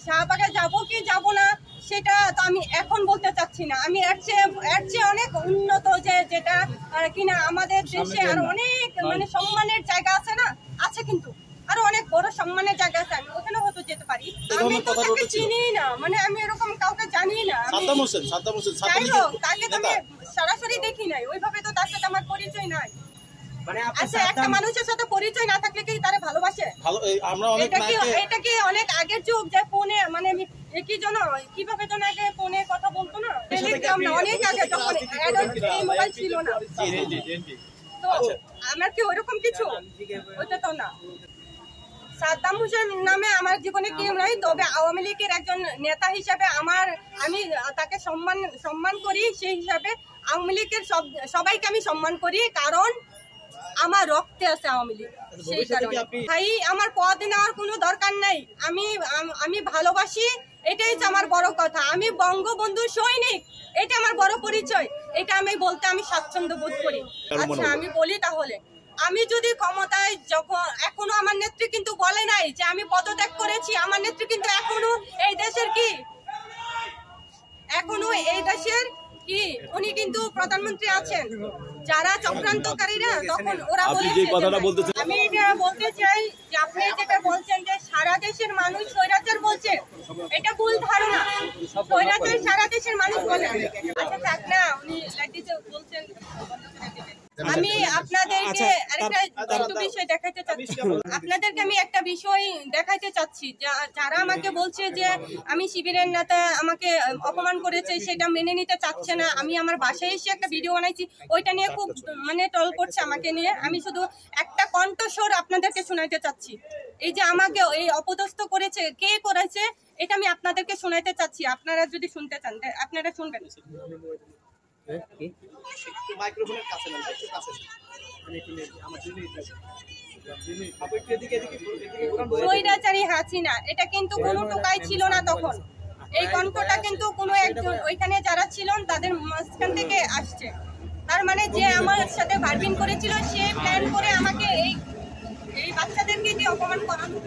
শাহবাগে যাবো কি যাবো না সেটা তো আমি এখন বলতে চাচ্ছি না। আমি এর চেয়ে অনেক উন্নত যেটা কিনা আমাদের দেশে আর অনেক মানে সম্মানের জায়গা আছে না, আছে কিন্তু আরো অনেক বড় সম্মানের জায়গা আছে, আমি ওখানে হয়তো যেতে পারি। আমি তো তাকে চিনি না, মানে আমি এরকম কাউকে জানি না। যাই হোক, তাকে তো আমি সরাসরি দেখি নাই, ওইভাবে তো তার সাথে আমার পরিচয় নাই। আচ্ছা, একটা মানুষের সাথে পরিচয় না থাকলে কি তারা ভালোবাসে? এটা কি অনেক আগের যুগ যে ফোনে মানে কি জন কিভাবে জন আগে ফোনে কথা বলতো না, টেলিগ্রাম না, অনেক আগে যখন এই মোবাইল ছিল না, তো আমার কি ওইরকম কিছু? ওইটা তো না। সাদ্দাম হোসেন নামে আমার জীবনে কেউ নাই, তবে আওয়ামী লীগের একজন নেতা হিসাবে আমি তাকে সম্মান করি। সেই হিসাবে আওয়ামী লীগের সবাইকে আমি সম্মান করি, কারণ আমার রক্তে আছে আওয়ামী লীগ। সেই কারণে ভাই আমার পদ নেওয়ার কোনো দরকার নাই, আমি ভালোবাসি, এটাই হচ্ছে আমার বড় কথা। আমি বঙ্গবন্ধুর সৈনিক, এটা আমার বড় পরিচয়, এটা আমি বলতে আমি স্বাচ্ছন্দ্য বোধ করি। আচ্ছা, আমি বলি তাহলে, আমি যদি ক্ষমতায় যখন, এখনো আমার নেত্রী কিন্তু বলে নাই যে আমি পদত্যাগ করেছি। আমার নেত্রী কিন্তু এখনো এই দেশের উনি কিন্তু প্রধানমন্ত্রী আছেন। যারা চক্রান্তকারীরা তখন ওরা বলেছে। আমি এটা বলতে চাই যে আপনি যেটা বলছেন যে সারা দেশের মানুষ স্বৈরাচার বলছে, এটা ভুল ধারণা। স্বৈরাচার সারা দেশের মানুষ বলে। আচ্ছা থাক না, উনি লাঠিতে বলছেন। আমি আপনাদেরকে একটা বিষয় দেখাইতে চাচ্ছি। আপনাদেরকে আমি একটা বিষয় দেখাইতে চাচ্ছি, যারা আমাকে বলছে যে আমি শিবিরের নেতা, আমাকে অপমান করেছে, সেটা মেনে নিতে চাচ্ছে না। আমি আমার বাসায় এসে একটা ভিডিও বানাইছি, ওইটা নিয়ে খুব মানে ট্রল করছে আমাকে নিয়ে। আমি শুধু একটা কণ্ঠস্বর আপনাদেরকে শোনাইতে চাচ্ছি। এই যে আমাকে এই অপদস্থ করেছে, কে করেছে, এটা আমি আপনাদেরকে শোনাইতে চাচ্ছি। আপনারা যদি শুনতে চান আপনারা শুনবেন। স্বৈরাচারী হাসিনা, এটা কিন্তু কোনো টোকাই ছিল না তখন। এই কণ্ঠটা কিন্তু কোনো একজন ওইখানে যারা ছিলেন তাদের মাঝখান থেকে আসছে। তার মানে যে আমার সাথে বার্গেন করেছিল, সে প্ল্যান করে আমাকে এই বাচ্চাদেরকে দিয়ে অপমান করানো।